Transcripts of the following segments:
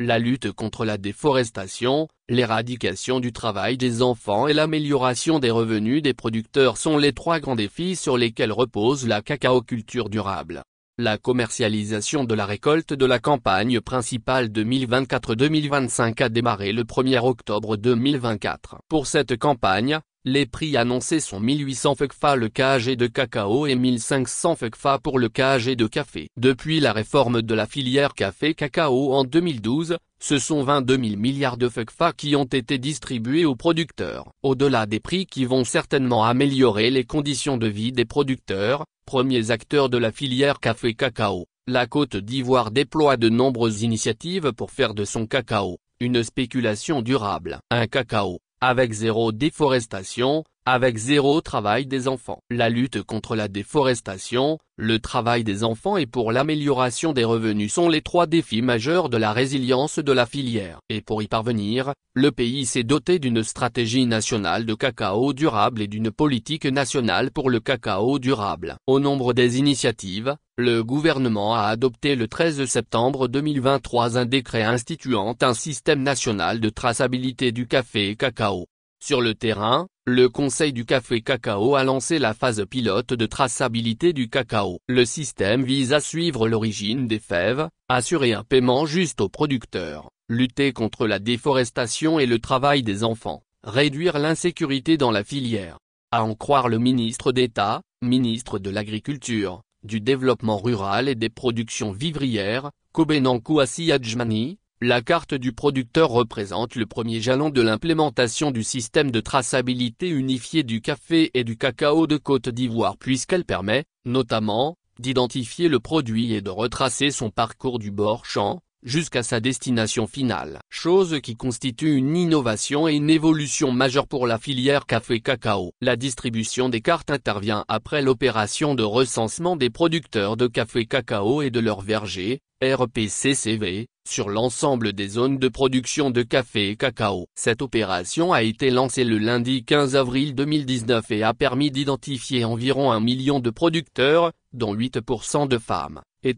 La lutte contre la déforestation, l'éradication du travail des enfants et l'amélioration des revenus des producteurs sont les trois grands défis sur lesquels repose la cacaoculture durable. La commercialisation de la récolte de la campagne principale 2024-2025 a démarré le 1er octobre 2024. Pour cette campagne, les prix annoncés sont 1800 FECFA le kg de cacao et 1500 FECFA pour le kg de café. Depuis la réforme de la filière café-cacao en 2012, ce sont 22 000 milliards de FECFA qui ont été distribués aux producteurs. Au-delà des prix qui vont certainement améliorer les conditions de vie des producteurs, premiers acteurs de la filière café-cacao, la Côte d'Ivoire déploie de nombreuses initiatives pour faire de son cacao une spéculation durable. Un cacao avec zéro déforestation, avec zéro travail des enfants. La lutte contre la déforestation, le travail des enfants et pour l'amélioration des revenus sont les trois défis majeurs de la résilience de la filière. Et pour y parvenir, le pays s'est doté d'une stratégie nationale de cacao durable et d'une politique nationale pour le cacao durable. Au nombre des initiatives, le gouvernement a adopté le 13 septembre 2023 un décret instituant un système national de traçabilité du café et cacao. Sur le terrain, le Conseil du café-cacao a lancé la phase pilote de traçabilité du cacao. Le système vise à suivre l'origine des fèves, assurer un paiement juste aux producteurs, lutter contre la déforestation et le travail des enfants, réduire l'insécurité dans la filière. À en croire le ministre d'État, ministre de l'Agriculture, du Développement rural et des productions vivrières, Kobenankou Assi-Adjmani, la carte du producteur représente le premier jalon de l'implémentation du système de traçabilité unifié du café et du cacao de Côte d'Ivoire puisqu'elle permet, notamment, d'identifier le produit et de retracer son parcours du bord-champ, jusqu'à sa destination finale. Chose qui constitue une innovation et une évolution majeure pour la filière café-cacao. La distribution des cartes intervient après l'opération de recensement des producteurs de café-cacao et de leurs vergers, RPCCV, sur l'ensemble des zones de production de café et cacao. Cette opération a été lancée le lundi 15 avril 2019 et a permis d'identifier environ 1 million de producteurs, dont 8% de femmes, et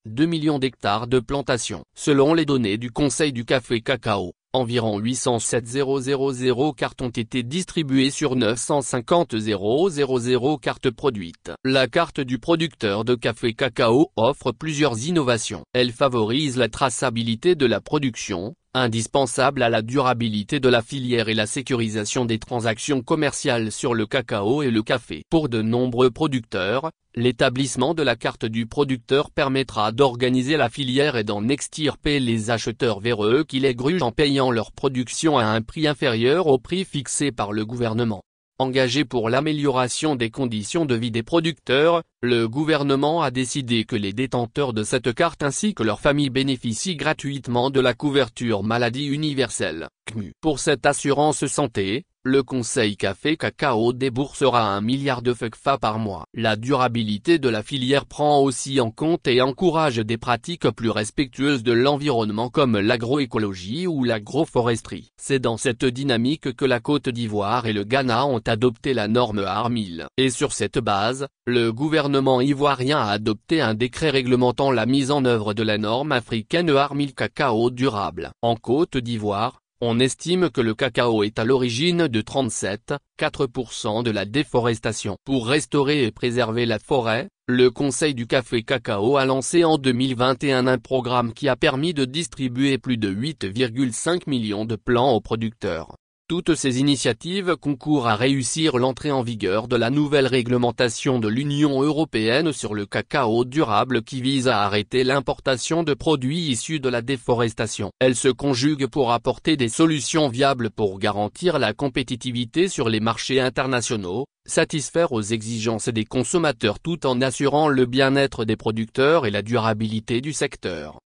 2 millions d'hectares de plantations. Selon les données du Conseil du café-cacao, environ 807 000 cartes ont été distribuées sur 950 000 cartes produites. La carte du producteur de café-cacao offre plusieurs innovations. Elle favorise la traçabilité de la production, indispensable à la durabilité de la filière et la sécurisation des transactions commerciales sur le cacao et le café. Pour de nombreux producteurs, l'établissement de la carte du producteur permettra d'organiser la filière et d'en extirper les acheteurs véreux qui les grugent en payant leur production à un prix inférieur au prix fixé par le gouvernement. Engagé pour l'amélioration des conditions de vie des producteurs, le gouvernement a décidé que les détenteurs de cette carte ainsi que leurs familles bénéficient gratuitement de la couverture maladie universelle, CMU. Pour cette assurance santé, le Conseil café-cacao déboursera 1 milliard de FECFA par mois. La durabilité de la filière prend aussi en compte et encourage des pratiques plus respectueuses de l'environnement comme l'agroécologie ou l'agroforesterie. C'est dans cette dynamique que la Côte d'Ivoire et le Ghana ont adopté la norme AR1000. Et sur cette base, le gouvernement ivoirien a adopté un décret réglementant la mise en œuvre de la norme africaine AR1000 cacao durable. En Côte d'Ivoire, on estime que le cacao est à l'origine de 37,4% de la déforestation. Pour restaurer et préserver la forêt, le Conseil du café-cacao a lancé en 2021 un programme qui a permis de distribuer plus de 8,5 millions de plants aux producteurs. Toutes ces initiatives concourent à réussir l'entrée en vigueur de la nouvelle réglementation de l'Union européenne sur le cacao durable qui vise à arrêter l'importation de produits issus de la déforestation. Elle se conjugue pour apporter des solutions viables pour garantir la compétitivité sur les marchés internationaux, satisfaire aux exigences des consommateurs tout en assurant le bien-être des producteurs et la durabilité du secteur.